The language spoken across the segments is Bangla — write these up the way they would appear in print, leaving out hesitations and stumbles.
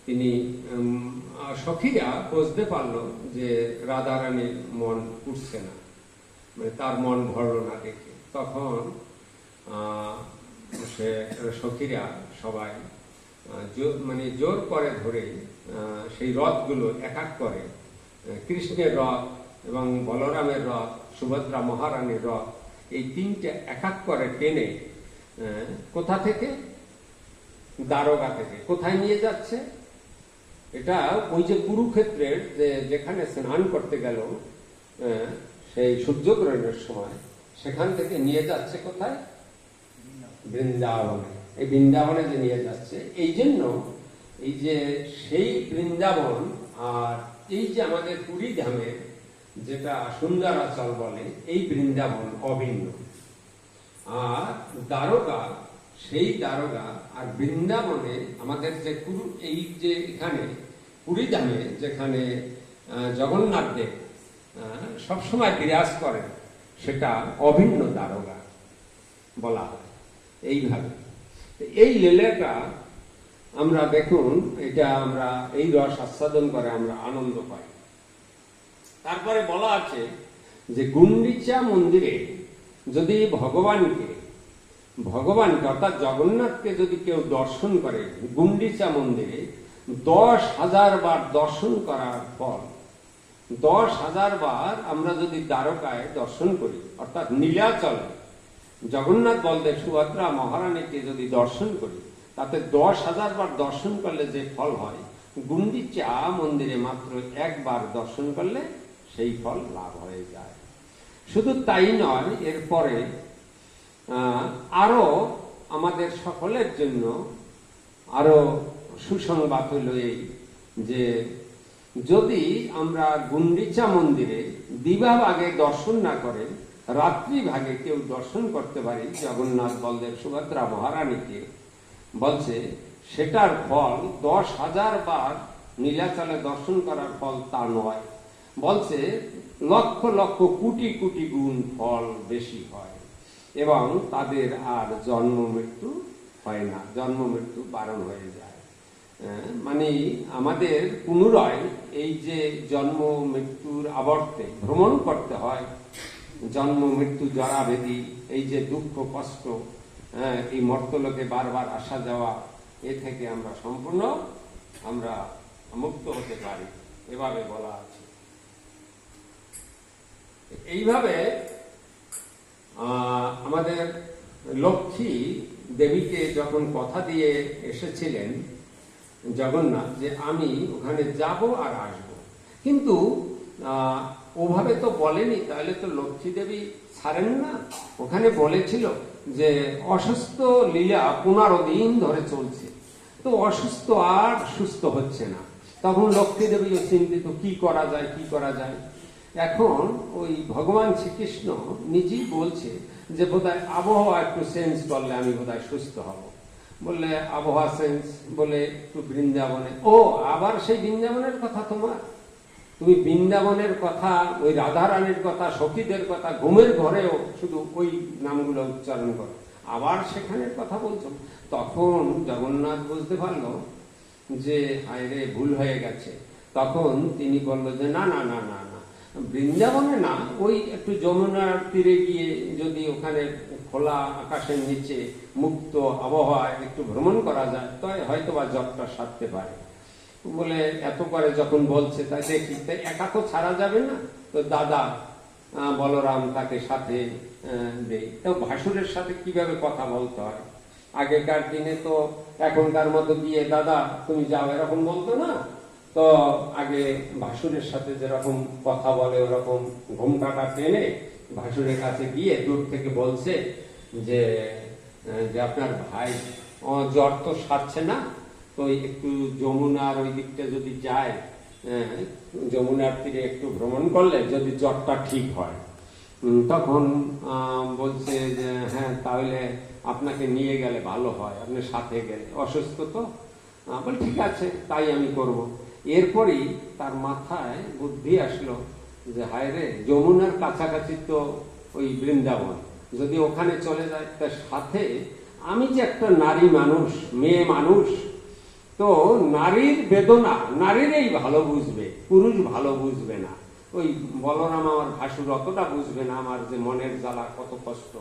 তিনি সখীরা বুঝতে পারল যে রাধারানীর মন উঠছে না, মানে তার মন ভরল না দেখে। তখন সে সখীরা সবাই মানে জোর করে ধরে সেই রথগুলো এক এক করে, কৃষ্ণের রথ এবং বলরামের রথ, সুভদ্রা মহারানীর রথ, এই তিনটে এক এক করে টেনে কোথা থেকে? দ্বারকা থেকে। কোথায় নিয়ে যাচ্ছে? এটা ওই যে কুরুক্ষেত্রের যেখানে স্নান করতে গেল সেই সূর্যগ্রহণের সময়, সেখান থেকে নিয়ে যাচ্ছে কোথায়? বৃন্দাবনে। এই বৃন্দাবনে যে নিয়ে যাচ্ছে, এই জন্য এই যে সেই বৃন্দাবন আর এই যে আমাদের পুরী ধামের যেটা সুন্দরাচল বলে, এই বৃন্দাবন অভিন্ন। আর দ্বারকা, সেই দ্বারকা আর বৃন্দাবনে আমাদের যে এই যে এখানে পুরী ধামে যেখানে জগন্নাথ দেব সবসময় বিরাজ করেন, সেটা অভিন্ন দ্বারকা বলা হয়। এইভাবে এই লীলাটা আমরা দেখুন, এটা আমরা এই রস আস্বাদন করে আমরা আনন্দ পাই। তারপরে বলা আছে যে গুন্ডিচা মন্দিরে যদি ভগবানকে অর্থাৎ জগন্নাথকে যদি কেউ দর্শন করে, গুন্ডিচা মন্দিরে 10,000 বার দর্শন করার ফল, 10,000 বার আমরা যদি দ্বারকায় দর্শন করি, অর্থাৎ নীলাচলে জগন্নাথ বলদেব সুভদ্রা মহারানীকে যদি দর্শন করি, তাতে 10,000 বার দর্শন করলে যে ফল হয়, গুন্ডিচা মন্দিরে মাত্র একবার দর্শন করলে সেই ফল লাভ হয়ে যায়। শুধু তাই নয়, এরপরে আরো আমাদের সকলের জন্য আরো সুসংবাদ হল এই যে যদি আমরা গুন্ডিচা মন্দিরে দিবা ভাগে দর্শন না করে রাত্রি ভাগে কেউ দর্শন করতে পারি জগন্নাথ বলদেব সুভদ্রা মহারানীকে, বলছে সেটার ফল 10,000 বার নীলাচলে দর্শন করার ফল তা নয়, বলছে লক্ষ লক্ষ কোটি কোটি গুণ ফল বেশি হয় এবং তাদের আর জন্ম মৃত্যু হয় না, জন্ম মৃত্যু বারণ হয়ে যায়। মানে আমাদের পুনরায় এই যে জন্ম মৃত্যুর আবর্তে ভ্রমণ করতে হয়, জন্ম মৃত্যু জরাবেদি, এই যে দুঃখ কষ্ট, এই মর্তলোকে বারবার আসা যাওয়া, এ থেকে আমরা সম্পূর্ণ আমরা মুক্ত হতে পারি, এভাবে বলা আছে। এইভাবে আমাদের লক্ষ্মী দেবীকে যখন কথা দিয়ে এসেছিলেন জগন্নাথ যে আমি ওখানে যাব আর আসব, কিন্তু ওভাবে তো বলেনি, তাহলে তো লক্ষ্মী দেবী ছাড়েন না। ওখানে বলেছিল যে অসুস্থ লীলা 15 দিন ধরে চলছে, তো অসুস্থ আর সুস্থ হচ্ছে না। তখন লক্ষ্মী দেবীও চিন্তিত, কি করা যায়, কি করা যায়। এখন ওই ভগবান শ্রীকৃষ্ণ নিজেই বলছে যে বোধহয় আবহাওয়া একটু চেঞ্জ করলে আমি বোধহয় সুস্থ হব। বললে আবহাওয়া চেঞ্জ বলে একটু বৃন্দাবনে। ও আবার সেই বৃন্দাবনের কথা তোমার, তুমি বৃন্দাবনের কথা, ওই রাধারানীর কথা, সখীদের কথা, ঘুমের ঘরেও শুধু ওই নামগুলো উচ্চারণ করো, আবার সেখানের কথা বলছো। তখন জগন্নাথ বুঝতে পারলো যে হায় রে, ভুল হয়ে গেছে। তখন তিনি বলল যে না না না না না, বৃন্দাবনে না, ওই একটু যমুনার তীরে গিয়ে যদি ওখানে খোলা আকাশের নিচে মুক্ত আবহাওয়ায় একটু ভ্রমণ করা যায়, তাই হয়তো বা জ্বরটা সারতে পারে। বলে এত করে যখন বলছে, তাই দেখি, তাই একা তো ছাড়া যাবে না, তো দাদা বলরাম তাকে সাথে দেয়। তো ভাসুরের সাথে কিভাবে কথা বলতে হয়, আগেকার দিনে তো এখনকার মতো গিয়ে দাদা তুমি যাও এরকম বলতো না, তো আগে ভাসুরের সাথে যেরকম কথা বলে ওরকম ঘোমটাটা টেনে ভাসুরের কাছে গিয়ে দূর থেকে বলছে যে আপনার ভাই জ্বর তো সারছে না, তো একটু যমুনার ওই দিকটা যদি যায়, যমুনার তীরে একটু ভ্রমণ করলে যদি জ্বরটা ঠিক হয়। তখন বলছে যে হ্যাঁ, তাহলে আপনাকে নিয়ে গেলে ভালো হয়, আপনি সাথে গেলে, অসুস্থ তো। বল ঠিক আছে, তাই আমি করব। এরপরই তার মাথায় বুদ্ধি আসলো যে হায় রে, যমুনার কাছাকাছি তো ওই বৃন্দাবন, যদি ওখানে চলে যায়, তার সাথে আমি যে একটা নারী মানুষ, মেয়ে মানুষ, তো তো নারীর বেদনা নারীরাই ভালো বুঝবে, পুরুষ ভালো বুঝবে না। ওই বলরাম আমার ভাসুর অতটা বুঝবে না আমার যে মনের জ্বালা কত কষ্ট।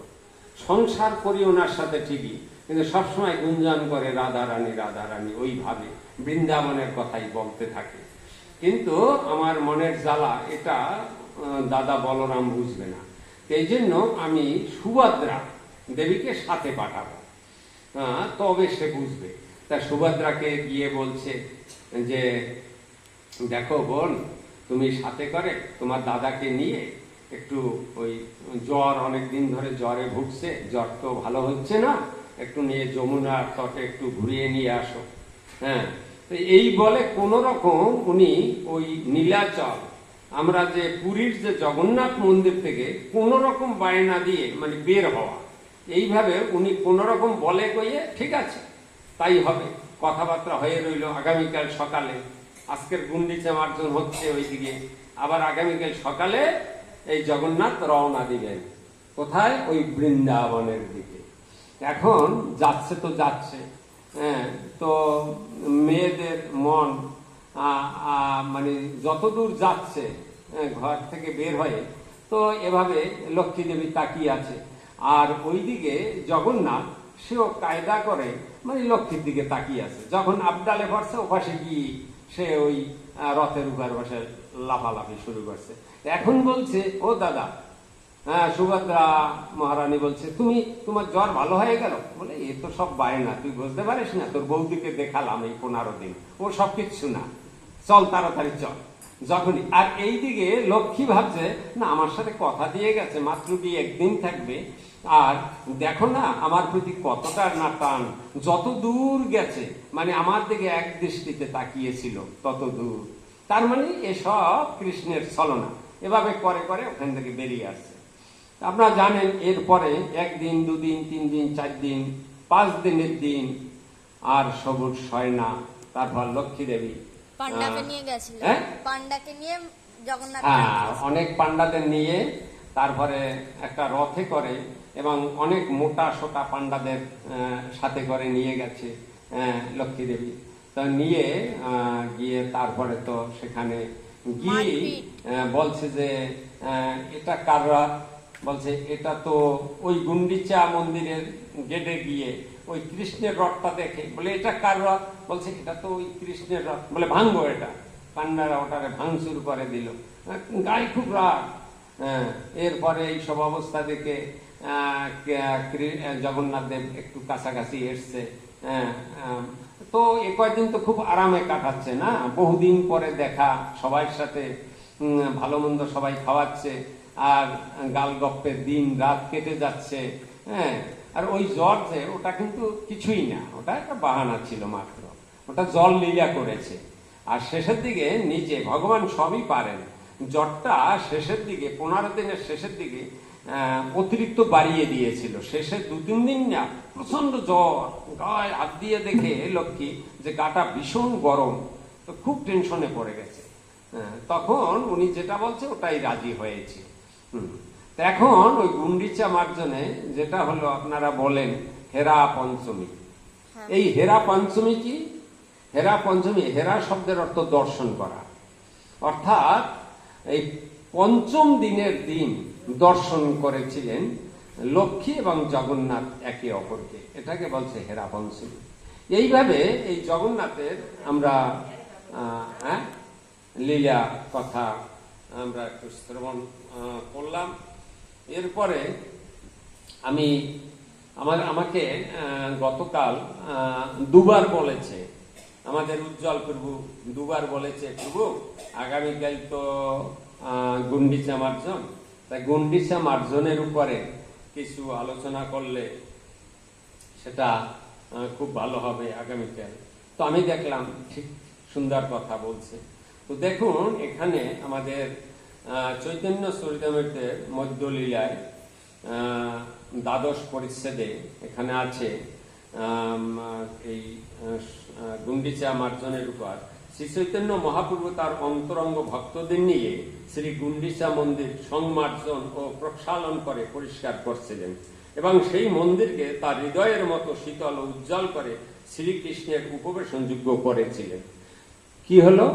সংসার করি ওনার সাথে ঠিকই, কিন্তু সবসময় গুঞ্জন করে রাধা রানী ওইভাবে বৃন্দাবনের কথাই বলতে থাকে। কিন্তু আমার মনের জ্বালা এটা দাদা বলরাম বুঝবে না। এই জন্য আমি সুভদ্রা দেবীকে সাথে পাঠাবো, তবে সে বুঝবে। তা সুভদ্রাকে গিয়ে বলছে যে দেখো বোন, তুমি সাথে করে তোমার দাদাকে নিয়ে একটু ওই জ্বর অনেকদিন ধরে জ্বরে ভুগছে, জ্বর তো ভালো হচ্ছে না, একটু নিয়ে যমুনার তটে একটু ঘুরিয়ে নিয়ে আসো। হ্যাঁ, তো এই বলে কোন রকম উনি ওই নীলাচল, আমরা যে পুরীর যে জগন্নাথ মন্দির থেকে কোন রকম বায়না দিয়ে মানে বের হওয়া, এইভাবে উনি কোন রকম বলে কইয়ে ঠিক আছে তাই হবে, কথাবার্তা হয়ে রইল। আগামীকাল সকালে, আজকের গুন্ডিচা মার্জন হচ্ছে ওইদিকে, আবার আগামীকাল সকালে এই জগন্নাথ রওনা দিবেন কোথায়, ওই বৃন্দাবনের দিকে। এখন যাচ্ছে তো যাচ্ছে, হ্যাঁ, তো মেয়েদের মন মানে যতদূর যাচ্ছে ঘর থেকে বের হয়ে, তো এভাবে লক্ষ্মী দেবী তাকিয়ে আছে, আর ওইদিকে জগন্নাথ সেও কায়দা করে মানে লক্ষ্মীর দিকে তাকিয়ে আছে। যখন আবডালে ভরছে ওপাশে গিয়ে সে ওই রথের উপর বসে লাফালাফি শুরু করছে। এখন বলছে ও দাদা, হ্যাঁ, সুভদ্রা মহারানী বলছে তুমি, তোমার জ্বর ভালো হয়ে গেল? বলে এ তো সব বায়না, তুই বুঝতে পারিস না, তোর বৌদিকে দেখালাম এই 15 দিন, ও সব কিচ্ছু না, চল তাড়াতাড়ি চল। যখনই আর এইদিকে লক্ষ্মী ভাবছে না, আমার সাথে কথা দিয়ে গেছে মাত্র কি একদিন থাকবে, আর দেখো না আমার প্রতি কতটা না টান, যত দূর গেছে মানে আমার দিকে এক দৃষ্টিতে তাকিয়েছিল তত দূর, তার মানে এসব কৃষ্ণের ছলনা। এভাবে করে করে ওখান থেকে বেরিয়ে আসছে। আপনারা জানেন এরপরে 1 দিন 2 দিন 3 দিন 4 দিন 5 দিনের দিন আর সবুজ হয় না। তারপর লক্ষ্মী দেবী পান্ডাকে নিয়ে গেছিলেন, পান্ডাকে নিয়ে জগন্নাথ, অনেক পান্ডাদের নিয়ে তারপরে একটা রথে করে এবং অনেক মোটা সোটা পান্ডাদের সাথে করে নিয়ে গেছে লক্ষ্মী দেবী। তো নিয়ে গিয়ে তারপরে তো সেখানে গিয়ে বলছে যে এটা কার রথ? বলছে এটা তো ওই গুন্ডিচা মন্দিরের গেটে গিয়ে ওই কৃষ্ণের রথটা দেখে বলে এটা কার রথ? বলছে এটা তো ওই কৃষ্ণের রথ। বলে ভাঙবো এটা। পান্ডারা ওটারে ভাঙচুর করে দিল, গায়ে খুব রাগ। এরপরে এই সব অবস্থা দেখে জগন্নাথ দেব একটু কাছাকাছি এসছে। তো এ কয়েকদিন তো খুব আরামে কাটাচ্ছে না, বহুদিন পরে দেখা, সবার সাথে ভালো মন্দ সবাই খাওয়াচ্ছে, আর গাল গপ্পের দিন রাত কেটে যাচ্ছে। হ্যাঁ, আর ওই জ্বর যে ওটা কিন্তু কিছুই না, ওটা একটা বাহানা ছিল মাত্র, ওটা জল লীলা করেছে। আর শেষের দিকে নিজে ভগবান সবই পারেন, জ্বরটা শেষের দিকে 15 দিনের শেষের দিকে অতিরিক্ত বাড়িয়ে দিয়েছিল। শেষে 2-3 দিন না প্রচন্ড জ্বর, গায়ে হাত দিয়ে দেখে লক্ষ্মী যে গাটা ভীষণ গরম, তো খুব টেনশনে পড়ে গেছে। তখন উনি যেটা বলছে ওটাই রাজি হয়েছে। এখন ওই গুন্ডিচা মার্জনে যেটা হলো আপনারা বলেন হেরা পঞ্চমী। এই হেরা পঞ্চমী কি? হেরা পঞ্চমী, হেরা শব্দের অর্থ দর্শন করা, অর্থাৎ এই 5ম দিনের দিন দর্শন করেছিলেন লক্ষ্মী এবং জগন্নাথ একে অপরকে, এটাকে বলছে হেরা পঞ্চমী। এইভাবে এই জগন্নাথের আমরা লীলা কথা আমরা একটু শ্রবণ করলাম। এরপরে আমাকে গতকাল 2বার বলেছে আমাদের উজ্জ্বল প্রভু, 2বার বলেছে প্রভু আগামীকাল তো গুন্ডিচা মার্জন, তাই গুন্ডিচা মার্জনের উপরে কিছু আলোচনা করলে সেটা খুব ভালো হবে আগামীকাল। তো আমি দেখলাম ঠিক সুন্দর কথা বলছে। তো দেখুন এখানে আমাদের চৈতন্য চরিতামৃতের মধ্যলীলায় 12 পরিচ্ছেদে এখানে আছে এই গুন্ডিচা মার্জনের উপর শ্রী চৈতন্য মহাপ্রভু তার অন্তরঙ্গ ভক্তদের নিয়ে শ্রী গুন্ডিচা মন্দির সংমার্জন ও প্রক্ষালন করে পরিষ্কার করছিলেন এবং সেই মন্দিরকে তার হৃদয়ের মতো শীতল ও উজ্জ্বল করে শ্রীকৃষ্ণের উপবেশনযোগ্য করেছিলেন। কি হলো,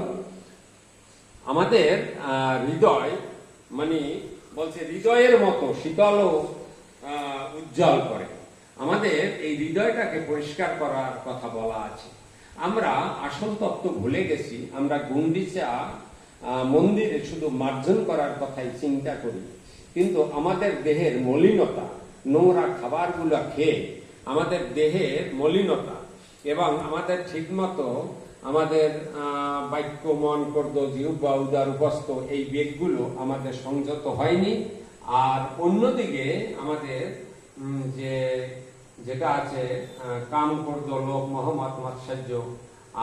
আমাদের হৃদয় মানে বলছে হৃদয়ের মতো শীতল ও উজ্জ্বল করে। আমাদের এই হৃদয়টাকে পরিষ্কার করার কথা বলা আছে। আমরা আসল তত্ত্ব ভুলে গেছি। আমরা গুন্ডিচা মন্দিরে শুধু মার্জন করার কথাই চিন্তা করি, কিন্তু আমাদের দেহের মলিনতা, নোংরা খাবারগুলো খেয়ে আমাদের দেহের মলিনতা এবং আমাদের ঠিকমতো আমাদের বাক্য, মন, কর্দ, জিহ্বা, উদর, উপস্থ এই বেগগুলো আমাদের সংযত হয়নি। আর অন্যদিকে আমাদের যেটা আছে কাম, কর্দ, লোভ, মোহ, মদ, মাৎসর্য,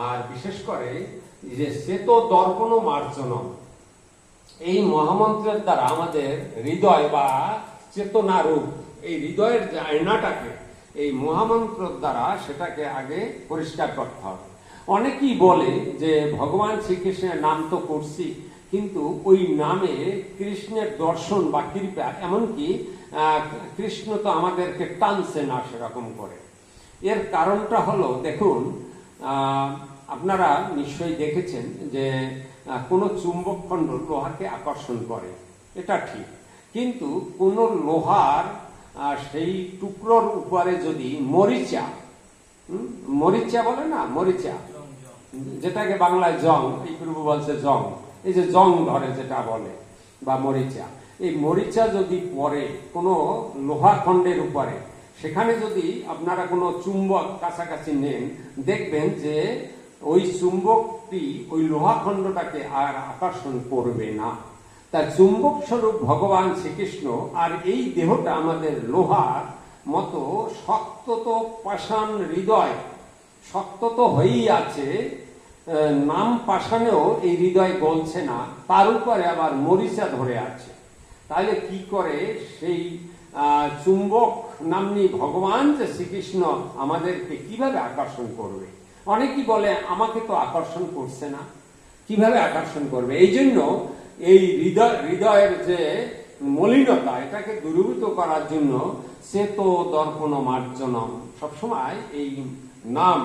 আর বিশেষ করে যে শ্বেত দর্পণ মার্জনম, এই মহামন্ত্রের দ্বারা আমাদের হৃদয় বা চেতনা রূপ এই হৃদয়ের যে আয়নাটাকে এই মহামন্ত্রের দ্বারা সেটাকে আগে পরিষ্কার করতে হবে। অনেকেই বলে যে ভগবান শ্রীকৃষ্ণের নাম তো করছি, কিন্তু ওই নামে কৃষ্ণের দর্শন বা কৃপা, এমনকি কৃষ্ণ তো আমাদেরকে টানছে না সেরকম করে। এর কারণটা হলো, দেখুন আপনারা নিশ্চয়ই দেখেছেন যে কোনো চুম্বক খণ্ড লোহাকে আকর্ষণ করে, এটা ঠিক, কিন্তু কোন লোহার সেই টুকরোর উপরে যদি মরিচা, মরিচা বলে না, মরিচা যেটাকে বাংলায় জং, এই পূর্ব বলছে জং, এই যে জং ধরে যেটা বলে বা মরিচা, এই মরিচা যদি পড়ে কোনো লোহা খণ্ডের উপরে, সেখানে যদি আপনারা কোনো চুম্বক কাছাকাছি নেন, দেখবেন যে ওই চুম্বকটি ওই লোহা খণ্ডটাকে আর আকর্ষণ করবে না। তার চুম্বক স্বরূপ ভগবান শ্রীকৃষ্ণ, আর এই দেহটা আমাদের লোহার মতো শক্ত তো পাষাণ হৃদয়, শক্ত তো হয়েই আছে, নাম পাষাণেও এই হৃদয় গলছে না, তার উপরে আবার মরিচা ধরে আছে। তাহলে কি করে সেই চুম্বক নাম্নী ভগবান যে শ্রীকৃষ্ণ আমাদেরকে কিভাবে আকর্ষণ করবে? অনেকেই বলে আমাকে তো আকর্ষণ করছে না, কিভাবে আকর্ষণ করবে? এই জন্য এই হৃদয়ের যে মলিনতা, এটাকে দূরীভূত করার জন্য শ্বেত দর্পণ মার্জনম, সবসময় এই নাম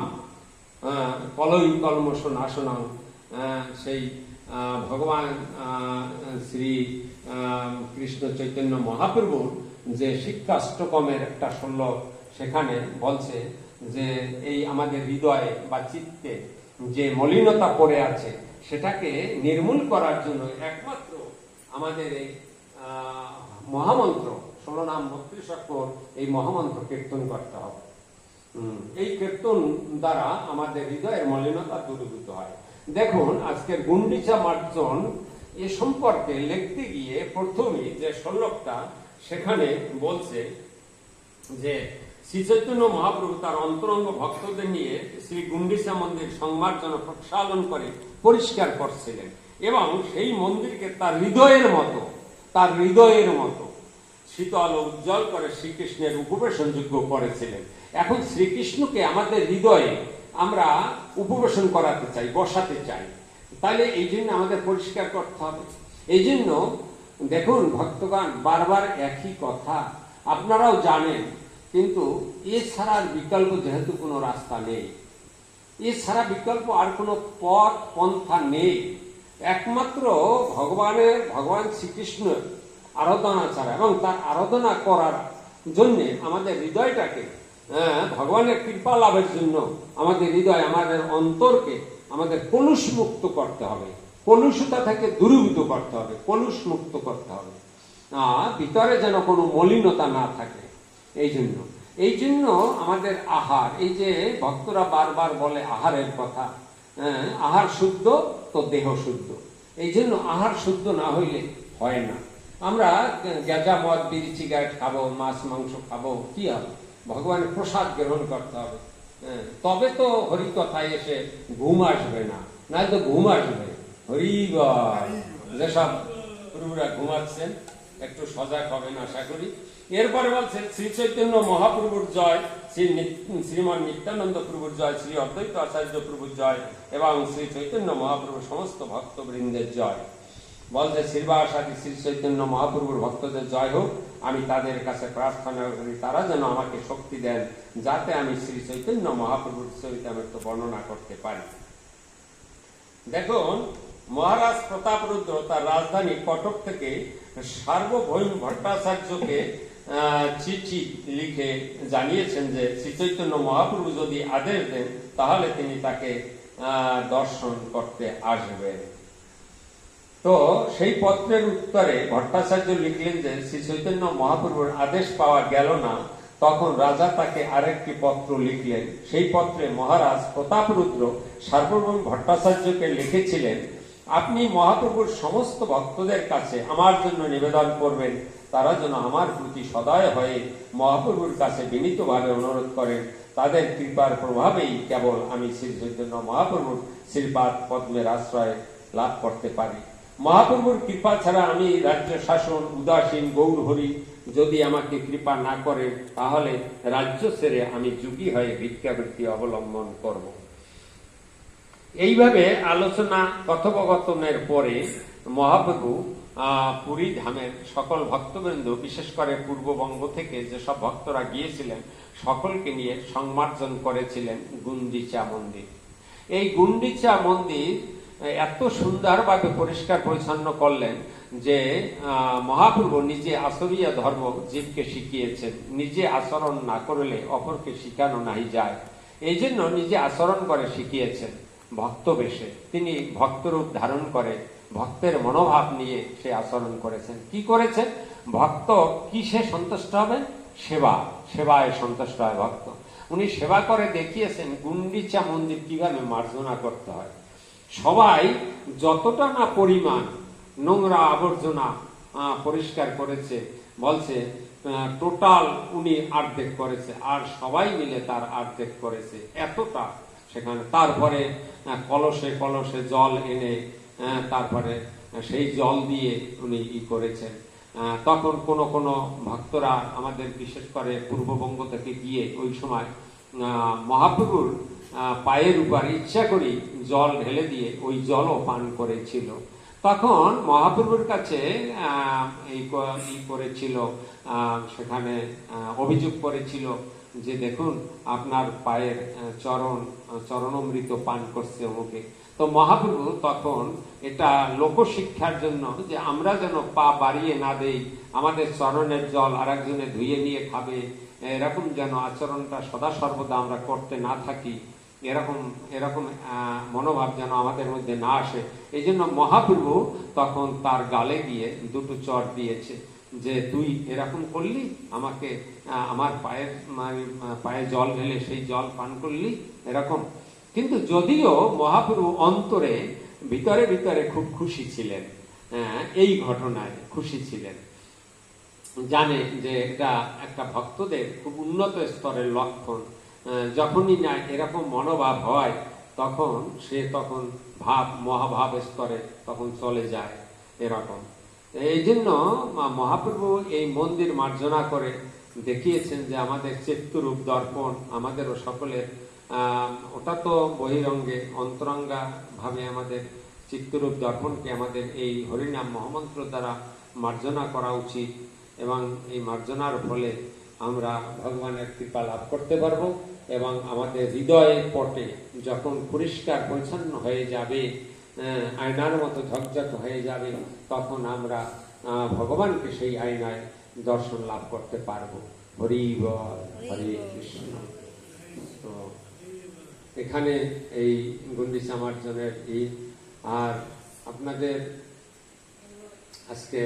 কলই কলমশ নাশনং, সেই ভগবান শ্রী কৃষ্ণ চৈতন্য মহাপ্রভুর যে শিক্ষাষ্টকমের একটা শ্লোক, সেখানে বলছে যে এই আমাদের হৃদয়ে বা চিত্তে যে মলিনতা পড়ে আছে সেটাকে নির্মূল করার জন্য একমাত্র আমাদের এই মহামন্ত্র 16 নাম 32 অক্ষর, এই মহামন্ত্র কীর্তন করতে হবে। এই কীর্তন দ্বারা আমাদের হৃদয়ের মলিনতা দূরীভূত হয়। দেখুন আজকের গুন্ডিচা মার্জন এ সম্পর্কে লিখতে গিয়ে প্রথমে যে শ্লোকটা, সেখানে বলছে যে শ্রী চৈতন্য মহাপ্রভু তার অন্তরঙ্গ ভক্তদের নিয়ে শ্রী গুন্ডিচা মন্দির সংমার্জন প্রক্ষালন করে পরিষ্কার করছিলেন এবং সেই মন্দিরকে তার হৃদয়ের মতো শীতল ও উজ্জ্বল করে শ্রীকৃষ্ণের উপবেশনযোগ্য করেছিলেন। এখন শ্রীকৃষ্ণকে আমাদের হৃদয়ে আমরা উপবেশন করাতে চাই, বসাতে চাই, তাহলে এই জন্য আমাদের পরিষ্কার করতে হবে। এই জন্য দেখুন ভক্তগণ, বারবার একই কথা আপনারাও জানেন, কিন্তু এছাড়ার বিকল্প যেহেতু কোনো রাস্তা নেই, এছাড়া বিকল্প আর কোনো পথ পন্থা নেই, একমাত্র ভগবান শ্রীকৃষ্ণ আরাধনা ছাড়া, এবং তার আরাধনা করার জন্য আমাদের হৃদয়টাকে ভগবানের কৃপা লাভের জন্য আমাদের হৃদয়, আমাদের অন্তরকে আমাদের কলুষ মুক্ত করতে হবে, কলুষতা থেকে দূরীভূত করতে হবে, কলুষ মুক্ত করতে হবে, ভিতরে যেন কোনো মলিনতা না থাকে। এই জন্য আমাদের আহার, এই যে ভক্তরা বারবার বলে আহারের কথা, আহার শুদ্ধ তো দেহ শুদ্ধ, এই জন্য আহার শুদ্ধ না হইলে হয় না। আমরা গেজা, মদ, বিড়ি, সিগারেট খাবো, মাছ মাংস খাবো, কি হবে? ভগবানের প্রসাদ গ্রহণ করতে হবে, তবে তো হরি কথায় এসে ঘুম আসবে না, নাই তো ঘুম আসবে। হরি যেসব প্রভুরা ঘুমাচ্ছেন একটু সজাগ হবেন আশা করি। এরপরে বলছে শ্রী চৈতন্য মহাপ্রভুর জয়, শ্রীমান নিত্যানন্দ প্রভুর জয়, শ্রী অদ্বৈত আচার্য প্রভুর জয় এবং শ্রী চৈতন্য মহাপ্রভুর সমস্ত ভক্তবৃন্দের জয়। বলছে শ্রীবাস আদি শ্রী চৈতন্য মহাপ্রভুর ভক্তদের জয় হোক, আমি তাদের কাছে প্রার্থনা করি তারা যেন আমাকে শক্তি দেন যাতে আমি শ্রী চৈতন্য মহাপ্রভুর চরিতামৃত বর্ণনা করতে পারি। দেখুন, মহারাজ প্রতাপরুদ্র তার রাজধানী কটক থেকে সার্বভৌম ভট্টাচার্যকে চিঠি লিখে জানিয়েছেন যে শ্রী চৈতন্য মহাপ্রভু যদি আদেশ দেন তাহলে তিনি তাকে দর্শন করতে আসবেন। তো সেই পত্রের উত্তরে ভট্টাচার্য লিখলেন যে শ্রী চৈতন্য মহাপ্রভুর আদেশ পাওয়া গেল না। তখন রাজা তাকে আরেকটি পত্র লিখলেন। সেই পত্রে মহারাজ প্রতাপরুদ্র সার্বভৌম ভট্টাচার্যকে লিখেছিলেন, আপনি মহাপ্রভুর সমস্ত ভক্তদের কাছে আমার জন্য নিবেদন করবেন তারা যেন আমার প্রতি সদয় হয়ে মহাপ্রভুর কাছে বিনীতভাবে অনুরোধ করেন। তাদের কৃপার প্রভাবেই কেবল আমি শ্রী চৈতন্য মহাপ্রভুর শ্রীপাদ পদ্মের আশ্রয় লাভ করতে পারি। মহাপ্রভুর কৃপা ছাড়া আমি রাজ্য শাসন উদাসীন গৌর হরি যদি আমাকে কৃপা না করেন তাহলে রাজ্য ছেড়ে আমি যোগী হয়ে ভিক্ষাবৃত্তি অবলম্বন করব। এইভাবে আলোচনা কথোপকথনের পরে মহাপ্রভু পুরী ধামের সকল ভক্তবৃন্দ, বিশেষ করে পূর্ববঙ্গ থেকে যেসব ভক্তরা গিয়েছিলেন সকলকে নিয়ে সংমার্জন করেছিলেন গুন্ডিচা মন্দির। এই গুন্ডিচা মন্দির এত সুন্দরভাবে পরিষ্কার পরিচ্ছন্ন করলেন যে মহাপ্রভু নিজে আচরিয়া ধর্ম জীবকে শিখিয়েছেন। নিজে আচরণ না করলে অপরকে শিখানো নাহি যায়, এই জন্য নিজে আচরণ করে শিখিয়েছেন। ভক্ত বেশে তিনি ভক্তরূপ ধারণ করে ভক্তের মনোভাব নিয়ে সে আচরণ করেছেন। কি করেছেন? ভক্ত কিসে সন্তুষ্ট হবেন? সেবায় সন্তুষ্ট হয় ভক্ত। উনি সেবা করে দেখিয়েছেন গুন্ডিচা মন্দির কিভাবে মার্জনা করতে হয়। সবাই যতটা না পরিমাণ নোংরা আবর্জনা পরিষ্কার করেছে, বলছে টোটাল উনি অর্ধেক করেছে, আর সবাই মিলে তার অর্ধেক করেছে এতটা সেখানে। তারপরে কলসে কলসে জল এনে তারপরে সেই জল দিয়ে উনি করেছেন। তখন কোন কোন ভক্তরা আমাদের বিশেষ করে পূর্ববঙ্গ থেকে গিয়ে ওই সময় মহাপ্রভুর পায়ের উপর ইচ্ছা করি জল ঢেলে দিয়ে ওই জলও পান করেছিল। তখন মহাপ্রভুর কাছে এই করেছিল, সেখানে অভিযোগ করেছিল যে দেখুন আপনার পায়ের চরণামৃত পান করছে অমুকে। তো মহাপ্রভু তখন এটা লোকশিক্ষার জন্য যে আমরা যেন পা বাড়িয়ে না দেই, আমাদের চরণের জল আর একজনে ধুয়ে নিয়ে খাবে এরকম যেন আচরণটা সদা সর্বদা আমরা করতে না থাকি, এরকম মনোভাব যেন আমাদের মধ্যে না আসে। এই জন্য মহাপ্রভু তখন তার গালে গিয়ে দুটো চর দিয়েছে যে তুই এরকম করলি, আমাকে আমার পায়ে জল ঢেলে সেই জল পান করলি এরকম। কিন্তু যদিও মহাপ্রভু অন্তরে ভিতরে ভিতরে খুব খুশি ছিলেন, এই ঘটনায় খুশি ছিলেন, জানে যে এটা একটা ভক্তদের খুব উন্নত স্তরের লক্ষণ। যখনই না এরকম মনোভাব হয় তখন সে তখন মহাভাব স্তরে তখন চলে যায় এরকম। এই জন্য মহাপ্রভু এই মন্দির মার্জনা করে দেখিয়েছেন যে আমাদের চিত্তরূপ দর্পণ আমাদেরও সকলের, ওটা তো বহিরঙ্গে, অন্তরঙ্গা ভাবে আমাদের চিত্তরূপ দর্পণকে আমাদের এই হরিনাম মহামন্ত্র দ্বারা মার্জনা করা উচিত। এবং এই মার্জনার ফলে আমরা ভগবানের কৃপা লাভ করতে পারবো এবং আমাদের হৃদয়ের পটে যখন পরিষ্কার পরিচ্ছন্ন হয়ে যাবে, আয়নার মতো ঝকঝক হয়ে যাবে, তখন আমরা ভগবানকে সেই আয়নায় দর্শন লাভ করতে পারবো। হরি বল, হরে কৃষ্ণ। তো এখানে এই গুন্ডিচা মার্জনের ঈদ, আর আপনাদের আজকে